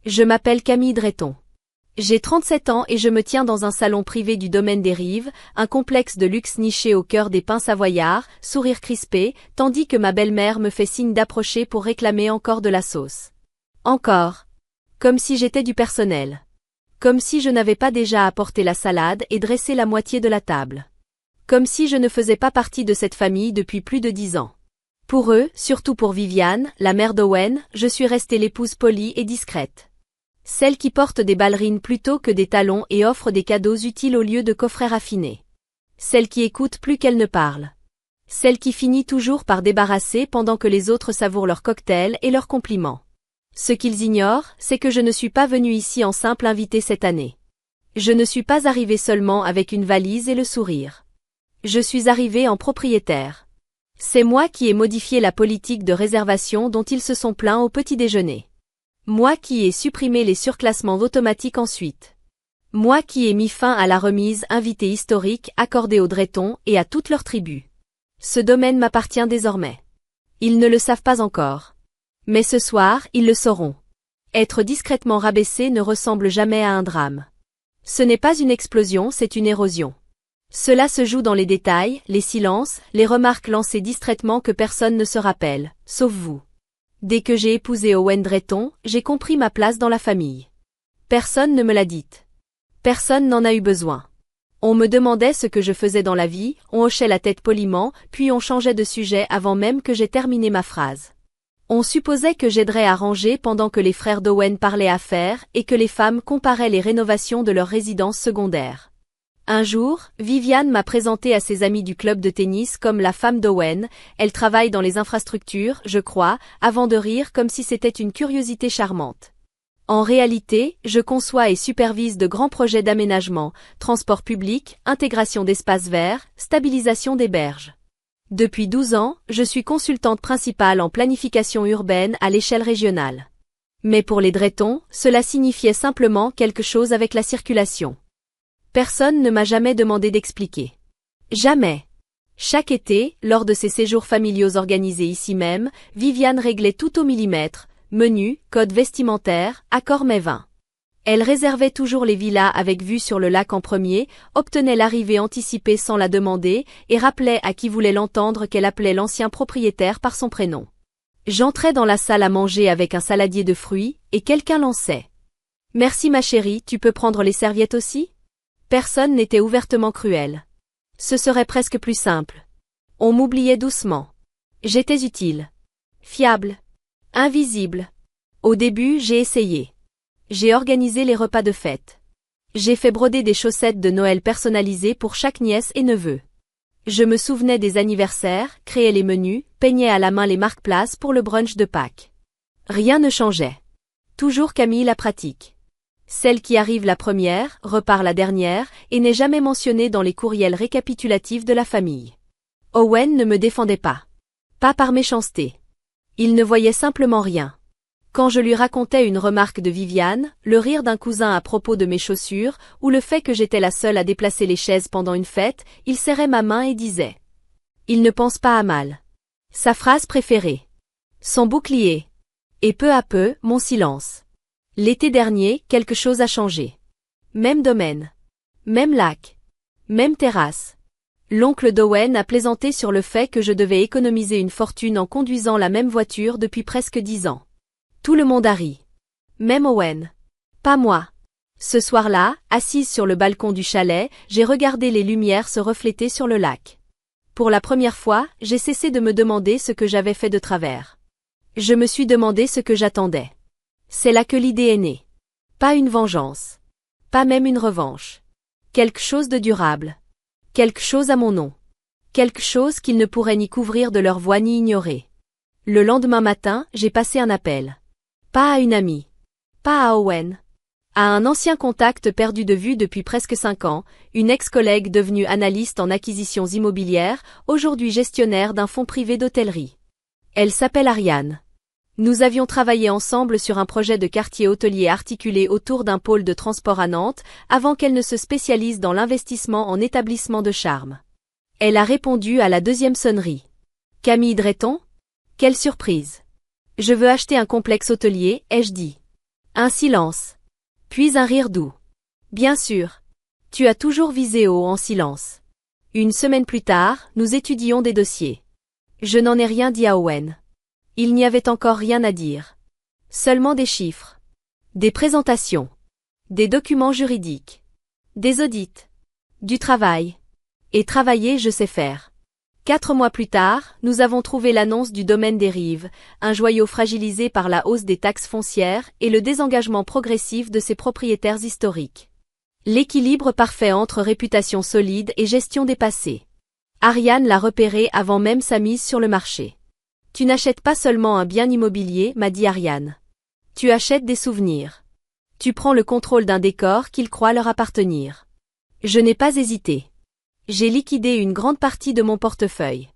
Je m'appelle Camille Drayton. J'ai 37 ans et je me tiens dans un salon privé du domaine des Rives, un complexe de luxe niché au cœur des pins savoyards, sourire crispé, tandis que ma belle-mère me fait signe d'approcher pour réclamer encore de la sauce. Encore. Comme si j'étais du personnel. Comme si je n'avais pas déjà apporté la salade et dressé la moitié de la table. Comme si je ne faisais pas partie de cette famille depuis plus de 10 ans. Pour eux, surtout pour Viviane, la mère d'Owen, je suis restée l'épouse polie et discrète. Celle qui porte des ballerines plutôt que des talons et offre des cadeaux utiles au lieu de coffrets raffinés. Celle qui écoute plus qu'elle ne parle. Celle qui finit toujours par débarrasser pendant que les autres savourent leurs cocktails et leurs compliments. Ce qu'ils ignorent, c'est que je ne suis pas venue ici en simple invitée cette année. Je ne suis pas arrivée seulement avec une valise et le sourire. Je suis arrivée en propriétaire. C'est moi qui ai modifié la politique de réservation dont ils se sont plaints au petit déjeuner. Moi qui ai supprimé les surclassements automatiques ensuite. Moi qui ai mis fin à la remise invitée historique accordée aux Drayton et à toute leur tribu. Ce domaine m'appartient désormais. Ils ne le savent pas encore. Mais ce soir, ils le sauront. Être discrètement rabaissé ne ressemble jamais à un drame. Ce n'est pas une explosion, c'est une érosion. Cela se joue dans les détails, les silences, les remarques lancées distraitement que personne ne se rappelle, sauf vous. Dès que j'ai épousé Owen Drayton, j'ai compris ma place dans la famille. Personne ne me l'a dite. Personne n'en a eu besoin. On me demandait ce que je faisais dans la vie, on hochait la tête poliment, puis on changeait de sujet avant même que j'aie terminé ma phrase. On supposait que j'aiderais à ranger pendant que les frères d'Owen parlaient affaires et que les femmes comparaient les rénovations de leur résidence secondaire. Un jour, Viviane m'a présenté à ses amis du club de tennis comme la femme d'Owen, elle travaille dans les infrastructures, je crois, avant de rire comme si c'était une curiosité charmante. En réalité, je conçois et supervise de grands projets d'aménagement, transport public, intégration d'espaces verts, stabilisation des berges. Depuis 12 ans, je suis consultante principale en planification urbaine à l'échelle régionale. Mais pour les Drayton, cela signifiait simplement quelque chose avec la circulation. Personne ne m'a jamais demandé d'expliquer. Jamais. Chaque été, lors de ses séjours familiaux organisés ici même, Viviane réglait tout au millimètre, menu, code vestimentaire, accord mets vin. Elle réservait toujours les villas avec vue sur le lac en premier, obtenait l'arrivée anticipée sans la demander, et rappelait à qui voulait l'entendre qu'elle appelait l'ancien propriétaire par son prénom. J'entrais dans la salle à manger avec un saladier de fruits, et quelqu'un lançait. « Merci ma chérie, tu peux prendre les serviettes aussi ?» Personne n'était ouvertement cruel. Ce serait presque plus simple. On m'oubliait doucement. J'étais utile. Fiable. Invisible. Au début, j'ai essayé. J'ai organisé les repas de fête. J'ai fait broder des chaussettes de Noël personnalisées pour chaque nièce et neveu. Je me souvenais des anniversaires, créais les menus, peignais à la main les marque-places pour le brunch de Pâques. Rien ne changeait. Toujours Camille la pratique. Celle qui arrive la première, repart la dernière, et n'est jamais mentionnée dans les courriels récapitulatifs de la famille. Owen ne me défendait pas. Pas par méchanceté. Il ne voyait simplement rien. Quand je lui racontais une remarque de Viviane, le rire d'un cousin à propos de mes chaussures, ou le fait que j'étais la seule à déplacer les chaises pendant une fête, il serrait ma main et disait « Il ne pense pas à mal ». Sa phrase préférée. Son bouclier. Et peu à peu, mon silence. L'été dernier, quelque chose a changé. Même domaine. Même lac. Même terrasse. L'oncle d'Owen a plaisanté sur le fait que je devais économiser une fortune en conduisant la même voiture depuis presque 10 ans. Tout le monde a ri. Même Owen. Pas moi. Ce soir-là, assise sur le balcon du chalet, j'ai regardé les lumières se refléter sur le lac. Pour la première fois, j'ai cessé de me demander ce que j'avais fait de travers. Je me suis demandé ce que j'attendais. C'est là que l'idée est née. Pas une vengeance. Pas même une revanche. Quelque chose de durable. Quelque chose à mon nom. Quelque chose qu'ils ne pourraient ni couvrir de leur voix ni ignorer. Le lendemain matin, j'ai passé un appel. Pas à une amie. Pas à Owen. À un ancien contact perdu de vue depuis presque 5 ans, une ex-collègue devenue analyste en acquisitions immobilières, aujourd'hui gestionnaire d'un fonds privé d'hôtellerie. Elle s'appelle Ariane. Nous avions travaillé ensemble sur un projet de quartier hôtelier articulé autour d'un pôle de transport à Nantes, avant qu'elle ne se spécialise dans l'investissement en établissement de charme. Elle a répondu à la deuxième sonnerie. Camille Drayton ? Quelle surprise. Je veux acheter un complexe hôtelier, ai-je dit. Un silence. Puis un rire doux. Bien sûr. Tu as toujours visé haut en silence. Une semaine plus tard, nous étudions des dossiers. Je n'en ai rien dit à Owen. Il n'y avait encore rien à dire. Seulement des chiffres. Des présentations. Des documents juridiques. Des audits. Du travail. Et travailler, je sais faire. 4 mois plus tard, nous avons trouvé l'annonce du domaine des rives, un joyau fragilisé par la hausse des taxes foncières et le désengagement progressif de ses propriétaires historiques. L'équilibre parfait entre réputation solide et gestion dépassée. Ariane l'a repéré avant même sa mise sur le marché. Tu n'achètes pas seulement un bien immobilier, m'a dit Ariane. Tu achètes des souvenirs. Tu prends le contrôle d'un décor qu'ils croient leur appartenir. Je n'ai pas hésité. J'ai liquidé une grande partie de mon portefeuille.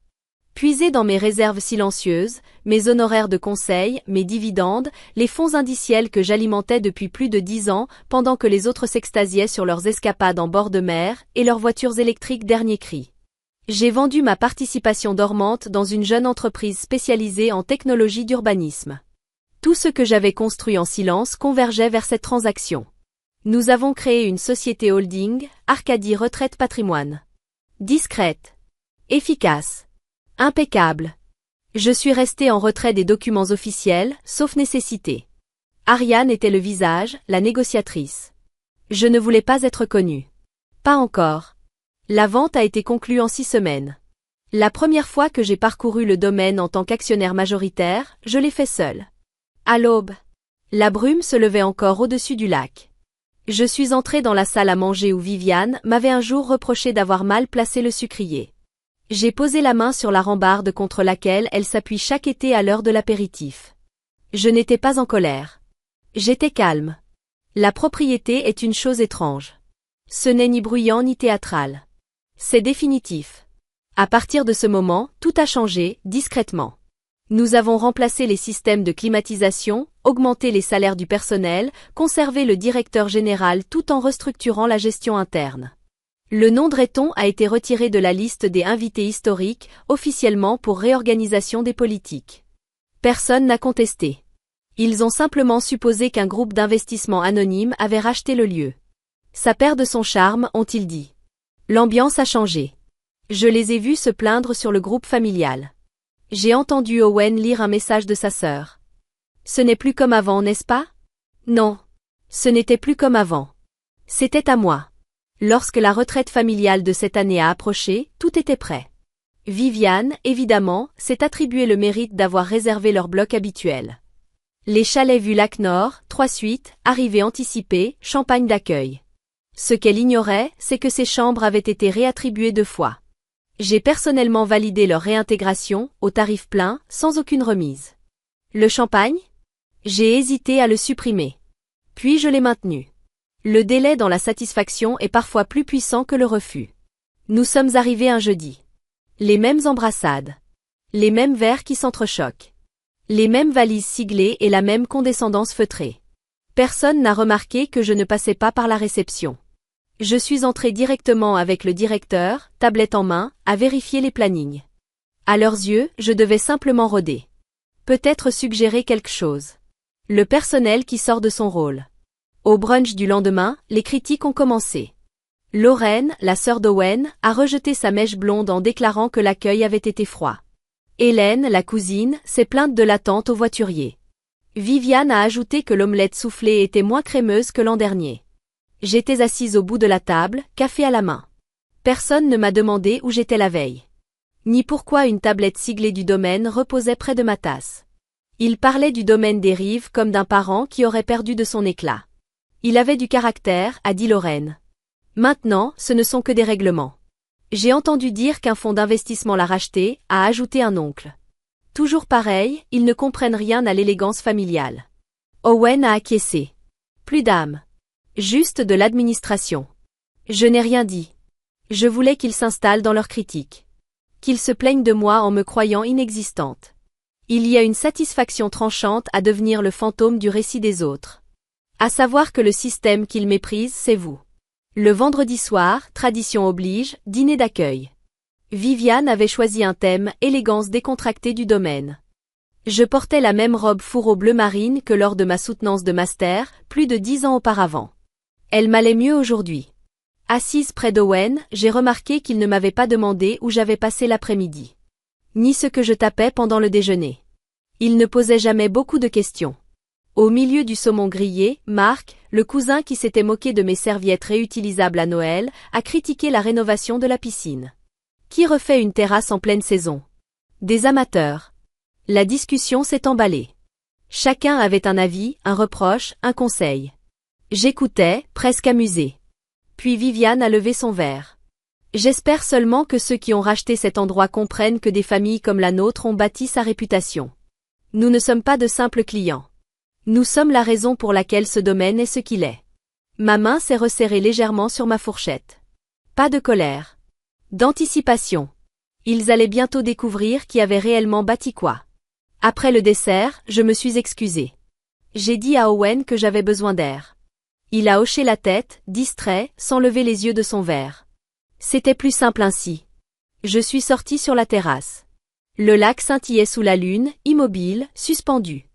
Puisé dans mes réserves silencieuses, mes honoraires de conseil, mes dividendes, les fonds indiciels que j'alimentais depuis plus de 10 ans pendant que les autres s'extasiaient sur leurs escapades en bord de mer et leurs voitures électriques dernier cri. J'ai vendu ma participation dormante dans une jeune entreprise spécialisée en technologie d'urbanisme. Tout ce que j'avais construit en silence convergeait vers cette transaction. Nous avons créé une société holding, Arcadie Retraite Patrimoine. Discrète. Efficace. Impeccable. Je suis restée en retrait des documents officiels, sauf nécessité. Ariane était le visage, la négociatrice. Je ne voulais pas être connue. Pas encore. La vente a été conclue en 6 semaines. La première fois que j'ai parcouru le domaine en tant qu'actionnaire majoritaire, je l'ai fait seule. À l'aube. La brume se levait encore au-dessus du lac. Je suis entrée dans la salle à manger où Viviane m'avait un jour reproché d'avoir mal placé le sucrier. J'ai posé la main sur la rambarde contre laquelle elle s'appuie chaque été à l'heure de l'apéritif. Je n'étais pas en colère. J'étais calme. La propriété est une chose étrange. Ce n'est ni bruyant ni théâtral. C'est définitif. À partir de ce moment, tout a changé, discrètement. Nous avons remplacé les systèmes de climatisation, augmenté les salaires du personnel, conservé le directeur général tout en restructurant la gestion interne. Le nom Dreton a été retiré de la liste des invités historiques, officiellement pour réorganisation des politiques. Personne n'a contesté. Ils ont simplement supposé qu'un groupe d'investissement anonyme avait racheté le lieu. Ça perd de son charme, ont-ils dit. L'ambiance a changé. Je les ai vus se plaindre sur le groupe familial. J'ai entendu Owen lire un message de sa sœur. Ce n'est plus comme avant, n'est-ce pas? Non. Ce n'était plus comme avant. C'était à moi. Lorsque la retraite familiale de cette année a approché, tout était prêt. Viviane, évidemment, s'est attribué le mérite d'avoir réservé leur bloc habituel. Les chalets vue lac Nord, 3 suites, arrivée anticipée, champagne d'accueil. Ce qu'elle ignorait, c'est que ces chambres avaient été réattribuées 2 fois. J'ai personnellement validé leur réintégration, au tarif plein, sans aucune remise. Le champagne? J'ai hésité à le supprimer. Puis je l'ai maintenu. Le délai dans la satisfaction est parfois plus puissant que le refus. Nous sommes arrivés un jeudi. Les mêmes embrassades. Les mêmes verres qui s'entrechoquent. Les mêmes valises siglées et la même condescendance feutrée. Personne n'a remarqué que je ne passais pas par la réception. Je suis entrée directement avec le directeur, tablette en main, à vérifier les plannings. À leurs yeux, je devais simplement rôder. Peut-être suggérer quelque chose. Le personnel qui sort de son rôle. Au brunch du lendemain, les critiques ont commencé. Lorraine, la sœur d'Owen, a rejeté sa mèche blonde en déclarant que l'accueil avait été froid. Hélène, la cousine, s'est plainte de l'attente au voiturier. Viviane a ajouté que l'omelette soufflée était moins crémeuse que l'an dernier. J'étais assise au bout de la table, café à la main. Personne ne m'a demandé où j'étais la veille. Ni pourquoi une tablette siglée du domaine reposait près de ma tasse. Il parlait du domaine des rives comme d'un parent qui aurait perdu de son éclat. Il avait du caractère, a dit Lorraine. Maintenant, ce ne sont que des règlements. J'ai entendu dire qu'un fonds d'investissement l'a racheté, a ajouté un oncle. Toujours pareil, ils ne comprennent rien à l'élégance familiale. Owen a acquiescé. Plus d'âme. Juste de l'administration. Je n'ai rien dit. Je voulais qu'ils s'installent dans leurs critiques. Qu'ils se plaignent de moi en me croyant inexistante. Il y a une satisfaction tranchante à devenir le fantôme du récit des autres. À savoir que le système qu'ils méprisent, c'est vous. Le vendredi soir, tradition oblige, dîner d'accueil. Viviane avait choisi un thème, élégance décontractée du domaine. Je portais la même robe fourreau bleu marine que lors de ma soutenance de master, plus de 10 ans auparavant. Elle m'allait mieux aujourd'hui. Assise près d'Owen, j'ai remarqué qu'il ne m'avait pas demandé où j'avais passé l'après-midi. Ni ce que je tapais pendant le déjeuner. Il ne posait jamais beaucoup de questions. Au milieu du saumon grillé, Marc, le cousin qui s'était moqué de mes serviettes réutilisables à Noël, a critiqué la rénovation de la piscine. Qui refait une terrasse en pleine saison? Des amateurs. La discussion s'est emballée. Chacun avait un avis, un reproche, un conseil. J'écoutais, presque amusé. Puis Viviane a levé son verre. J'espère seulement que ceux qui ont racheté cet endroit comprennent que des familles comme la nôtre ont bâti sa réputation. Nous ne sommes pas de simples clients. Nous sommes la raison pour laquelle ce domaine est ce qu'il est. Ma main s'est resserrée légèrement sur ma fourchette. Pas de colère. D'anticipation. Ils allaient bientôt découvrir qui avait réellement bâti quoi. Après le dessert, je me suis excusée. J'ai dit à Owen que j'avais besoin d'air. Il a hoché la tête, distrait, sans lever les yeux de son verre. C'était plus simple ainsi. Je suis sortie sur la terrasse. Le lac scintillait sous la lune, immobile, suspendu.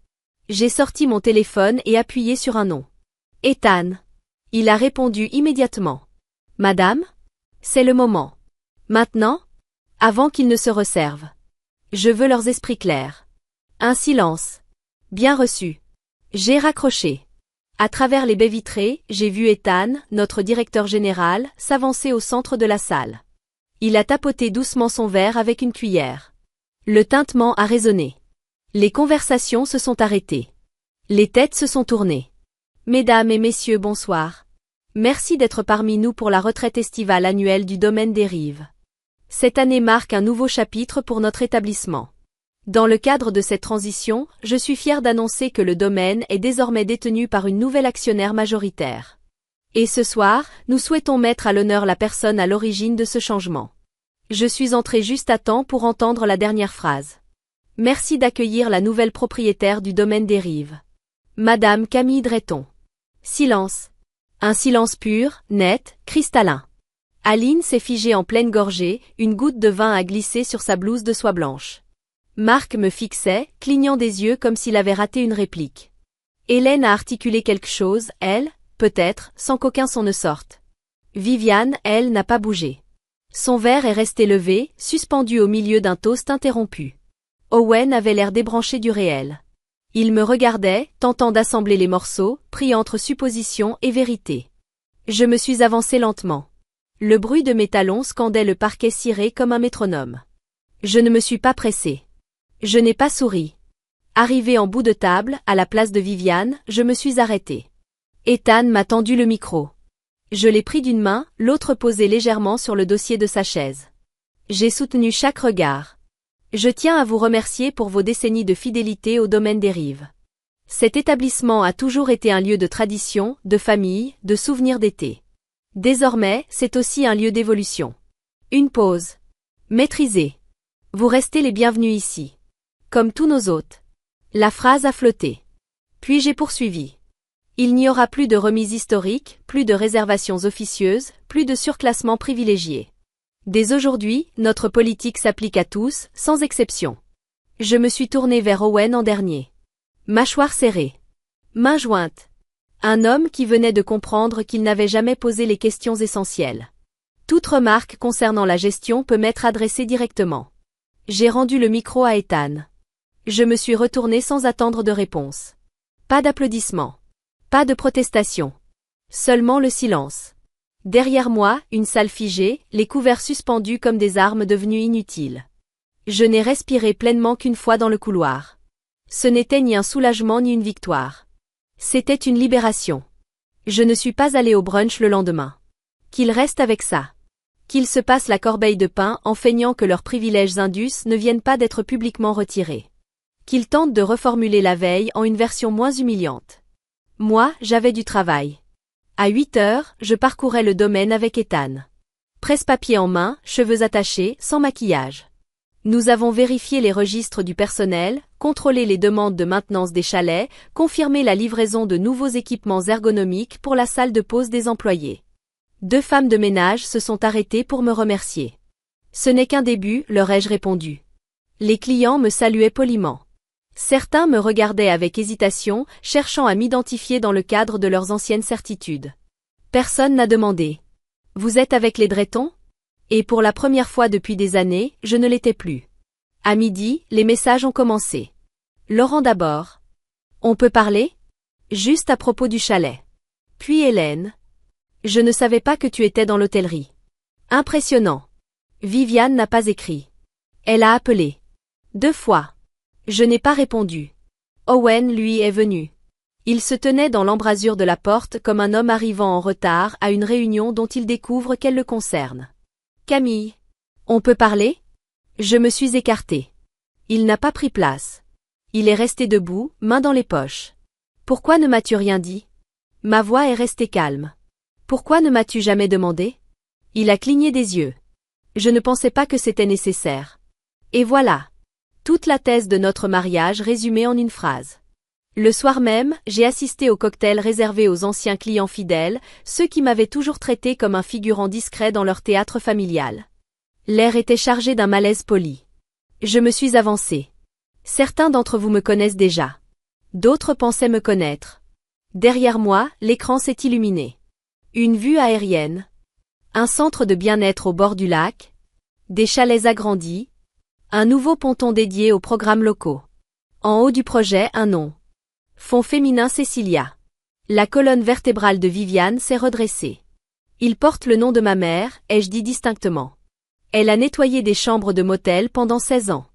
J'ai sorti mon téléphone et appuyé sur un nom. Ethan. Il a répondu immédiatement. Madame? C'est le moment. Maintenant? Avant qu'ils ne se resservent. Je veux leurs esprits clairs. Un silence. Bien reçu. J'ai raccroché. À travers les baies vitrées, j'ai vu Ethan, notre directeur général, s'avancer au centre de la salle. Il a tapoté doucement son verre avec une cuillère. Le tintement a résonné. Les conversations se sont arrêtées. Les têtes se sont tournées. Mesdames et messieurs, bonsoir. Merci d'être parmi nous pour la retraite estivale annuelle du domaine des Rives. Cette année marque un nouveau chapitre pour notre établissement. Dans le cadre de cette transition, je suis fier d'annoncer que le domaine est désormais détenu par une nouvelle actionnaire majoritaire. Et ce soir, nous souhaitons mettre à l'honneur la personne à l'origine de ce changement. Je suis entré juste à temps pour entendre la dernière phrase. Merci d'accueillir la nouvelle propriétaire du domaine des Rives. Madame Camille Dreton. Silence. Un silence pur, net, cristallin. Aline s'est figée en pleine gorgée, une goutte de vin a glissé sur sa blouse de soie blanche. Marc me fixait, clignant des yeux comme s'il avait raté une réplique. Hélène a articulé quelque chose, elle, peut-être, sans qu'aucun son ne sorte. Viviane, elle, n'a pas bougé. Son verre est resté levé, suspendu au milieu d'un toast interrompu. Owen avait l'air débranché du réel. Il me regardait, tentant d'assembler les morceaux, pris entre supposition et vérité. Je me suis avancé lentement. Le bruit de mes talons scandait le parquet ciré comme un métronome. Je ne me suis pas pressé. Je n'ai pas souri. Arrivé en bout de table, à la place de Viviane, je me suis arrêté. Ethan m'a tendu le micro. Je l'ai pris d'une main, l'autre posée légèrement sur le dossier de sa chaise. J'ai soutenu chaque regard. Je tiens à vous remercier pour vos décennies de fidélité au domaine des Rives. Cet établissement a toujours été un lieu de tradition, de famille, de souvenirs d'été. Désormais, c'est aussi un lieu d'évolution. Une pause. Maîtrisée. Vous restez les bienvenus ici. Comme tous nos hôtes. La phrase a flotté. Puis j'ai poursuivi. Il n'y aura plus de remises historiques, plus de réservations officieuses, plus de surclassement privilégié. Dès aujourd'hui, notre politique s'applique à tous, sans exception. Je me suis tourné vers Owen en dernier. Mâchoire serrée. Main jointe. Un homme qui venait de comprendre qu'il n'avait jamais posé les questions essentielles. Toute remarque concernant la gestion peut m'être adressée directement. J'ai rendu le micro à Ethan. Je me suis retourné sans attendre de réponse. Pas d'applaudissements. Pas de protestation. Seulement le silence. Derrière moi, une salle figée, les couverts suspendus comme des armes devenues inutiles. Je n'ai respiré pleinement qu'une fois dans le couloir. Ce n'était ni un soulagement ni une victoire. C'était une libération. Je ne suis pas allé au brunch le lendemain. Qu'il reste avec ça. Qu'ils se passent la corbeille de pain en feignant que leurs privilèges indus ne viennent pas d'être publiquement retirés. Qu'ils tentent de reformuler la veille en une version moins humiliante. Moi, j'avais du travail. À 8 heures, je parcourais le domaine avec Ethan. Presse-papier en main, cheveux attachés, sans maquillage. Nous avons vérifié les registres du personnel, contrôlé les demandes de maintenance des chalets, confirmé la livraison de nouveaux équipements ergonomiques pour la salle de pause des employés. 2 femmes de ménage se sont arrêtées pour me remercier. Ce n'est qu'un début, leur ai-je répondu. Les clients me saluaient poliment. Certains me regardaient avec hésitation, cherchant à m'identifier dans le cadre de leurs anciennes certitudes. Personne n'a demandé. Vous êtes avec les Drayton? Et pour la première fois depuis des années, je ne l'étais plus. À midi, les messages ont commencé. Laurent d'abord. On peut parler? Juste à propos du chalet. Puis Hélène. Je ne savais pas que tu étais dans l'hôtellerie. Impressionnant. Viviane n'a pas écrit. Elle a appelé. 2 fois. Je n'ai pas répondu. Owen, lui, est venu. Il se tenait dans l'embrasure de la porte comme un homme arrivant en retard à une réunion dont il découvre qu'elle le concerne. Camille. On peut parler? Je me suis écartée. Il n'a pas pris place. Il est resté debout, main dans les poches. Pourquoi ne m'as-tu rien dit? Ma voix est restée calme. Pourquoi ne m'as-tu jamais demandé? Il a cligné des yeux. Je ne pensais pas que c'était nécessaire. Et voilà. Toute la thèse de notre mariage résumée en une phrase. Le soir même, j'ai assisté au cocktail réservé aux anciens clients fidèles, ceux qui m'avaient toujours traité comme un figurant discret dans leur théâtre familial. L'air était chargé d'un malaise poli. Je me suis avancée. Certains d'entre vous me connaissent déjà. D'autres pensaient me connaître. Derrière moi, l'écran s'est illuminé. Une vue aérienne. Un centre de bien-être au bord du lac. Des chalets agrandis. Un nouveau ponton dédié aux programmes locaux. En haut du projet, un nom. Fond féminin Cécilia. La colonne vertébrale de Viviane s'est redressée. Il porte le nom de ma mère, ai-je dit distinctement. Elle a nettoyé des chambres de motel pendant 16 ans.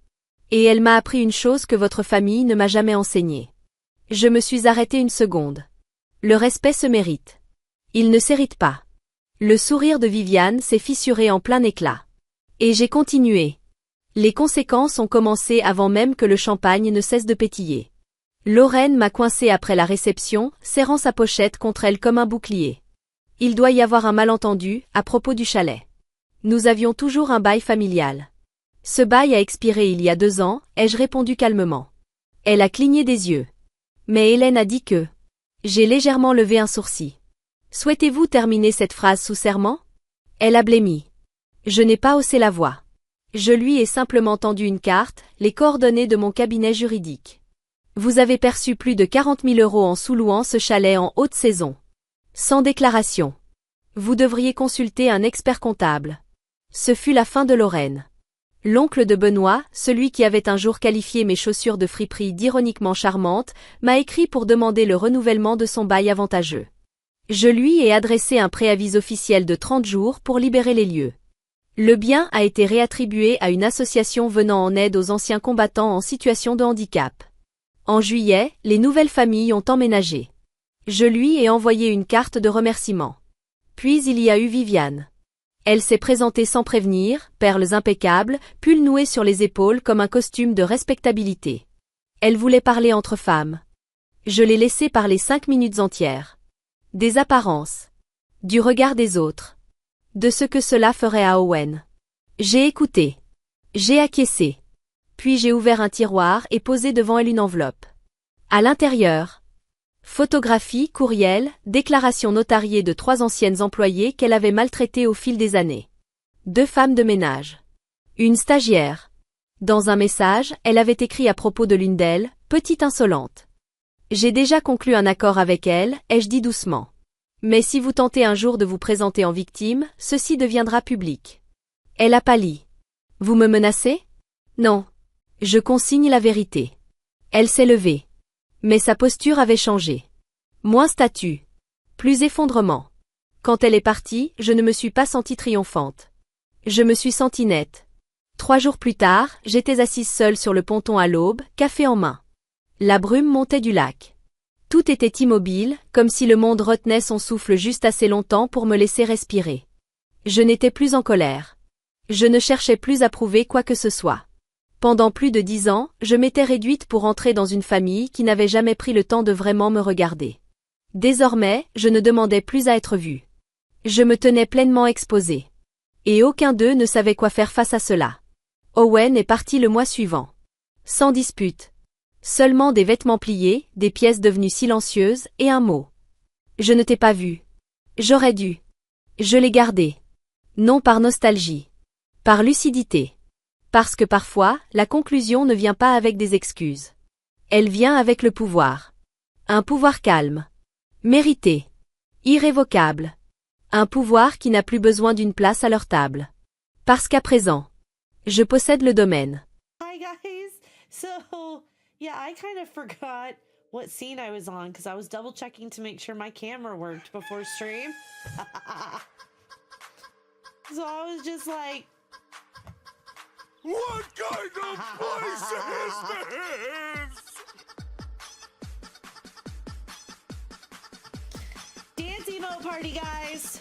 Et elle m'a appris une chose que votre famille ne m'a jamais enseignée. Je me suis arrêtée une seconde. Le respect se mérite. Il ne s'hérite pas. Le sourire de Viviane s'est fissuré en plein éclat. Et j'ai continué. Les conséquences ont commencé avant même que le champagne ne cesse de pétiller. Lorraine m'a coincée après la réception, serrant sa pochette contre elle comme un bouclier. Il doit y avoir un malentendu, à propos du chalet. Nous avions toujours un bail familial. Ce bail a expiré il y a 2 ans, ai-je répondu calmement. Elle a cligné des yeux. Mais Hélène a dit que... J'ai légèrement levé un sourcil. Souhaitez-vous terminer cette phrase sous serment? Elle a blêmi. Je n'ai pas haussé la voix. Je lui ai simplement tendu une carte, les coordonnées de mon cabinet juridique. Vous avez perçu plus de 40 000 € en sous-louant ce chalet en haute saison. Sans déclaration. Vous devriez consulter un expert comptable. Ce fut la fin de Lorraine. L'oncle de Benoît, celui qui avait un jour qualifié mes chaussures de friperie d'ironiquement charmantes, m'a écrit pour demander le renouvellement de son bail avantageux. Je lui ai adressé un préavis officiel de 30 jours pour libérer les lieux. Le bien a été réattribué à une association venant en aide aux anciens combattants en situation de handicap. En juillet, les nouvelles familles ont emménagé. Je lui ai envoyé une carte de remerciement. Puis il y a eu Viviane. Elle s'est présentée sans prévenir, perles impeccables, pull noué sur les épaules comme un costume de respectabilité. Elle voulait parler entre femmes. Je l'ai laissée parler 5 minutes entières. Des apparences. Du regard des autres. De ce que cela ferait à Owen. J'ai écouté. J'ai acquiescé. Puis j'ai ouvert un tiroir et posé devant elle une enveloppe. À l'intérieur, photographie, courriel, déclaration notariée de 3 anciennes employées qu'elle avait maltraitées au fil des années. 2 femmes de ménage. Une stagiaire. Dans un message, elle avait écrit à propos de l'une d'elles, petite insolente. J'ai déjà conclu un accord avec elle, ai-je dit doucement. Mais si vous tentez un jour de vous présenter en victime, ceci deviendra public. Elle a pâli. Vous me menacez? Non. Je consigne la vérité. Elle s'est levée. Mais sa posture avait changé. Moins statue. Plus effondrement. Quand elle est partie, je ne me suis pas sentie triomphante. Je me suis sentie nette. 3 jours plus tard, j'étais assise seule sur le ponton à l'aube, café en main. La brume montait du lac. Tout était immobile, comme si le monde retenait son souffle juste assez longtemps pour me laisser respirer. Je n'étais plus en colère. Je ne cherchais plus à prouver quoi que ce soit. Pendant plus de 10 ans, je m'étais réduite pour entrer dans une famille qui n'avait jamais pris le temps de vraiment me regarder. Désormais, je ne demandais plus à être vue. Je me tenais pleinement exposée. Et aucun d'eux ne savait quoi faire face à cela. Owen est parti le mois suivant. Sans dispute. Seulement des vêtements pliés, des pièces devenues silencieuses, et un mot. Je ne t'ai pas vu. J'aurais dû. Je l'ai gardé. Non par nostalgie. Par lucidité. Parce que parfois, la conclusion ne vient pas avec des excuses. Elle vient avec le pouvoir. Un pouvoir calme. Mérité. Irrévocable. Un pouvoir qui n'a plus besoin d'une place à leur table. Parce qu'à présent, je possède le domaine. Hi guys. So, yeah, I kind of forgot what scene I was on because I was double checking to make sure my camera worked before stream. So I was just like, what kind of place is this? dance emo party, guys.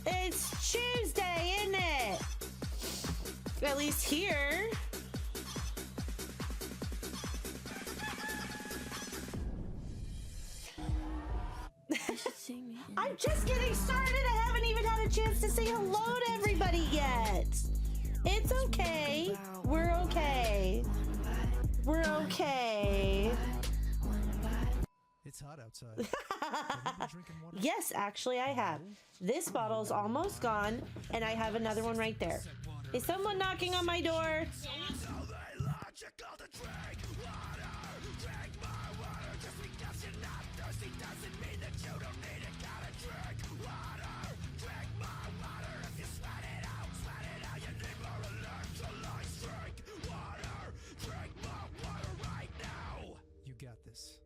It's Tuesday, isn't it? At least here. I'm just getting started. I haven't even had a chance to say hello to everybody yet. It's okay. We're okay. We're okay. It's hot outside. Have you been drinking water? Yes, actually, I have. This bottle's almost gone, and I have another one right there. Is someone knocking on my door? You got this.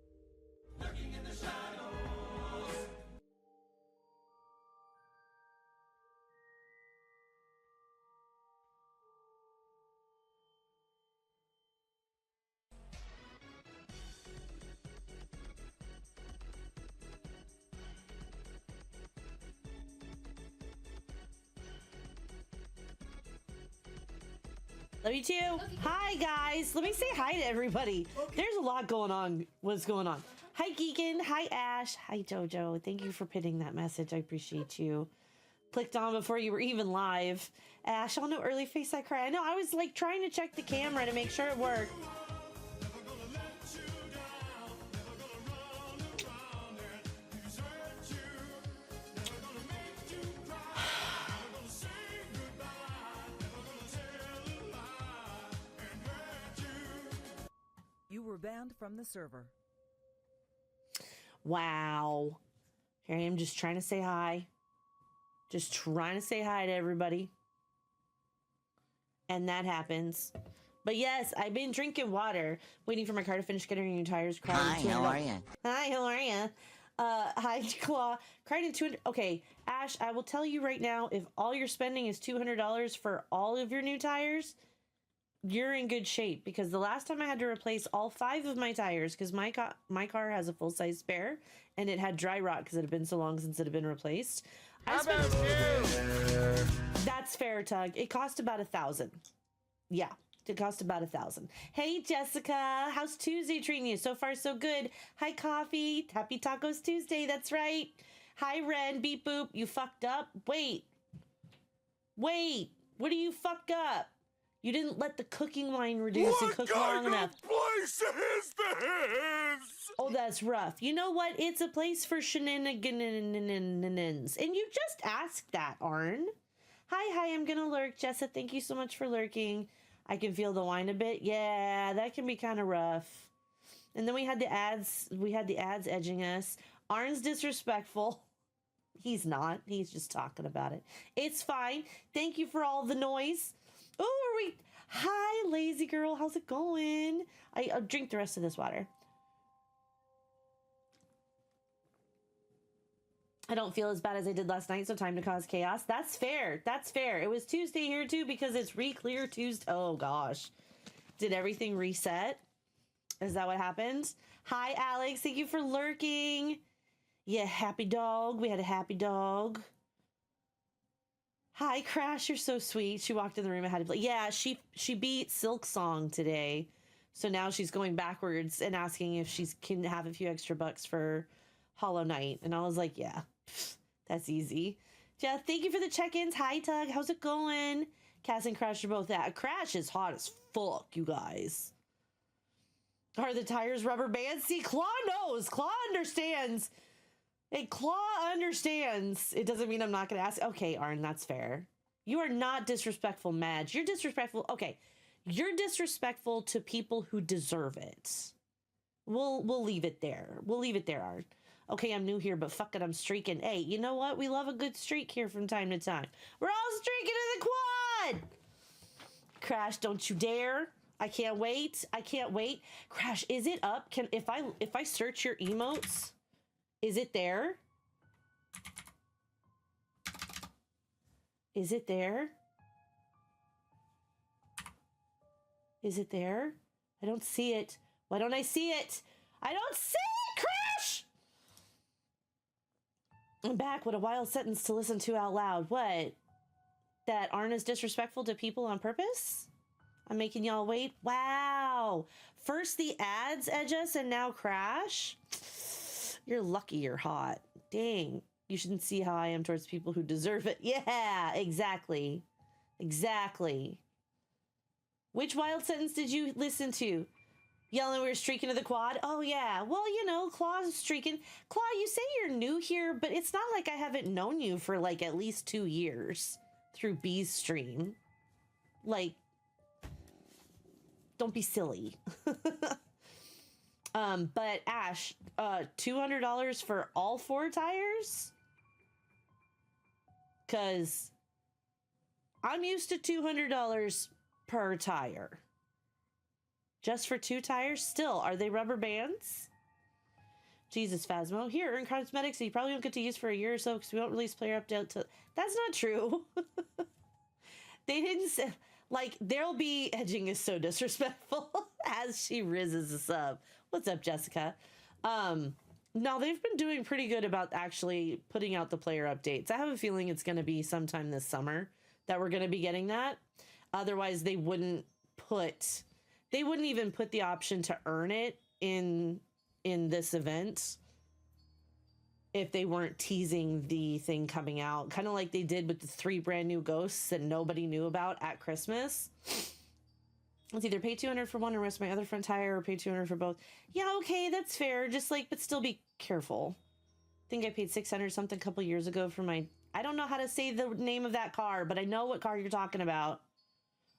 Love you too. Hi guys. Let me say hi to everybody. There's a lot going on. What's going on? Hi Geekin. Hi Ash. Hi Jojo. Thank you for pinning that message. I appreciate you. Clicked on before you were even live. Ash, oh no, early face I cry. I know, I was like trying to check the camera to make sure it worked. You were banned from the server. Wow. Here I am just trying to say hi. Just trying to say hi to everybody. And that happens. But yes, I've been drinking water, waiting for my car to finish getting new tires. Hi, how are you? Hi, how are you? Hi, Claw. Cried in 200. Okay, Ash, I will tell you right now, if all you're spending is $200 for all of your new tires, you're in good shape, because the last time I had to replace all 5 of my tires, because my car has a full-size spare, and it had dry rot because it had been so long since it had been replaced. That's fair, Tug. It cost about $1,000. Yeah, it cost about $1,000. Hey, Jessica. How's Tuesday treating you? So far, so good. Hi, Coffee. Happy Tacos Tuesday. That's right. Hi, Ren. Beep boop. You fucked up? Wait. What do you fuck up? You didn't let the cooking line reduce and cook long enough. What kind of place is this? Oh, that's rough. You know what? It's a place for shenanigans. And you just asked that, Arn. Hi, I'm gonna lurk. Jessa, thank you so much for lurking. I can feel the wine a bit. Yeah, that can be kind of rough. And then we had the ads edging us. Arn's disrespectful. He's not. He's just talking about it. It's fine. Thank you for all the noise. Oh, are we? Hi, lazy girl. How's it going? I'll drink the rest of this water. I don't feel as bad as I did last night, so time to cause chaos. That's fair. That's fair. It was Tuesday here, too, because it's Re-Clear Tuesday. Oh, gosh. Did everything reset? Is that what happened? Hi, Alex. Thank you for lurking. Yeah, happy dog. We had a happy dog. Hi, Crash. You're so sweet. She walked in the room and had to play. Yeah, she beat Silk Song today. So now she's going backwards and asking if she can have a few extra bucks for Hollow Knight. And I was like, yeah, that's easy. Jeff, thank you for the check-ins. Hi, Tug. How's it going? Cass and Crash are both that. Crash is hot as fuck, you guys. Are the tires rubber bands? See, Claw knows. Claw understands. Hey, Claw understands. It doesn't mean I'm not going to ask. Okay, Arn, that's fair. You are not disrespectful, Madge. You're disrespectful. Okay, you're disrespectful to people who deserve it. We'll leave it there. We'll leave it there, Arn. Okay, I'm new here, but fuck it, I'm streaking. Hey, you know what? We love a good streak here from time to time. We're all streaking in the quad! Crash, don't you dare. I can't wait. I can't wait. Crash, is it up? Can if I search your emotes, is it there? Is it there? Is it there? I don't see it. Why don't I see it? I don't see it, Crash! I'm back. What a wild sentence to listen to out loud. What? That Arn is disrespectful to people on purpose? I'm making y'all wait. Wow. First the ads edge us and now Crash. You're lucky you're hot. Dang. You shouldn't see how I am towards people who deserve it. Yeah, exactly. Exactly. Which wild sentence did you listen to? Yelling we were streaking to the quad? Oh, yeah. Well, you know, Claw's streaking. Claw, you say you're new here, but it's not like I haven't known you for like at least 2 years through B's stream. Like, don't be silly. But Ash, $200 for all 4 tires? Because I'm used to $200 per tire. Just for 2 tires? Still, are they rubber bands? Jesus, Phasmo. Here, earn cosmetics that you probably won't get to use for a year or so because we won't release player update till... That's not true. They didn't say... Like, there'll be... Edging is so disrespectful as she rizzes us up. What's up, Jessica? No, they've been doing pretty good about actually putting out the player updates. I have a feeling it's going to be sometime this summer that we're going to be getting that. Otherwise, they wouldn't even put the option to earn it in this event if they weren't teasing the thing coming out, kind of like they did with the 3 brand new ghosts that nobody knew about at Christmas. Let's either pay $200 for one and rest my other front tire, or pay $200 for both. Yeah, okay, that's fair. Just like, but still be careful. I think I paid $600 something a couple years ago for my... I don't know how to say the name of that car, but I know what car you're talking about.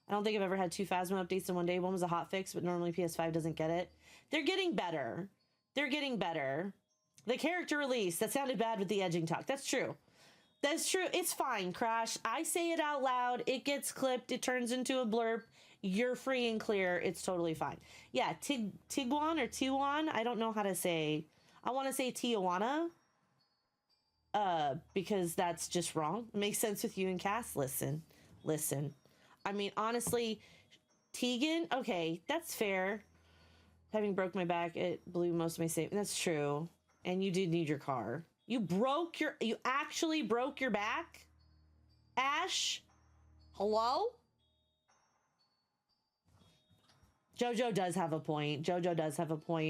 I don't think I've ever had 2 Phasma updates in one day. One was a hot fix, but normally PS5 doesn't get it. They're getting better. They're getting better. The character release, that sounded bad with the edging talk. That's true. That's true. It's fine, Crash. I say it out loud. It gets clipped. It turns into a blurb. You're free and clear. It's totally fine. Yeah, Tiguan or Tijuan. I don't know how to say. I want to say Tijuana. Because that's just wrong. It makes sense with you and Cass. Listen. I mean, honestly, Tegan, okay, that's fair. Having broke my back, it blew most of my savings. That's true. And you did need your car. You actually broke your back? Ash? Hello? Jojo does have a point.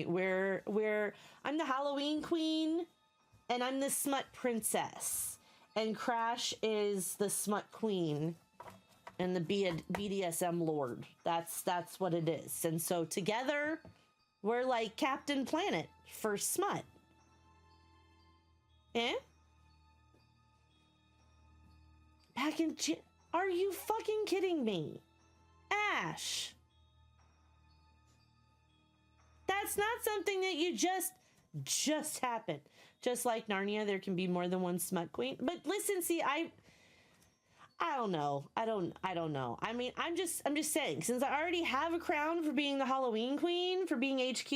Where I'm the Halloween queen and I'm the smut princess. And Crash is the smut queen and the BDSM lord. That's what it is. And so together, we're like Captain Planet for smut. Eh? Are you fucking kidding me? Ash. That's not something that you just happened. Just like Narnia, there can be more than one smut queen. But listen, see, I don't know. I don't know. I mean, I'm just saying, since I already have a crown for being the Halloween queen, for being HQ,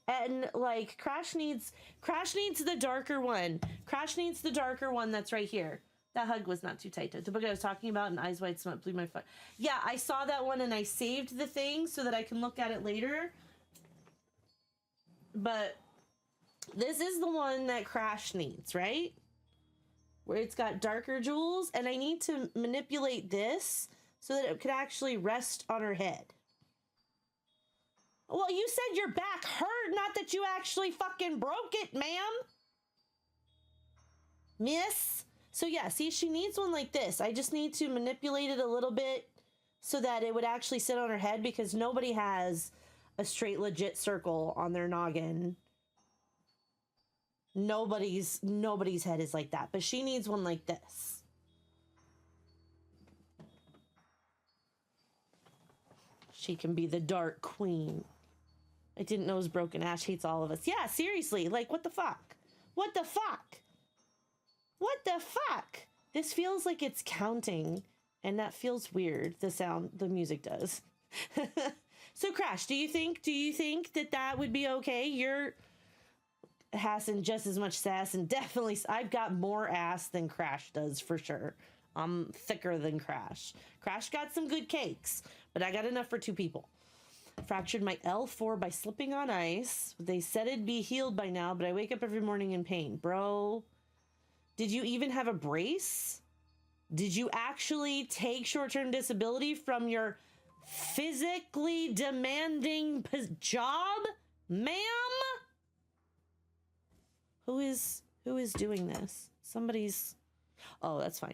and like Crash needs the darker one. Crash needs the darker one that's right here. That hug was not too tight. The book I was talking about, and Eyes Wide Smut blew my foot. Yeah, I saw that one and I saved the thing so that I can look at it later. But this is the one that Crash needs, right? Where it's got darker jewels, and I need to manipulate this so that it could actually rest on her head. Well, you said your back hurt, not that you actually fucking broke it, ma'am. Miss. So yeah, see, she needs one like this. I just need to manipulate it a little bit so that it would actually sit on her head, because nobody has a straight legit circle on their noggin. Nobody's head is like that, but she needs one like this. She can be the Dark Queen. I didn't know it was broken. Ash hates all of us. Yeah, seriously, like, what the fuck? What the fuck? What the fuck? This feels like it's counting, and that feels weird. The music does. So Crash, do you think that would be okay? You're passing just as much sass, and definitely I've got more ass than Crash does for sure. I'm thicker than Crash. Crash got some good cakes, but I got enough for 2 people. Fractured my L4 by slipping on ice. They said it'd be healed by now, but I wake up every morning in pain. Bro, did you even have a brace? Did you actually take short-term disability from your physically demanding job, ma'am? Who is doing this? Somebody's... Oh, that's fine.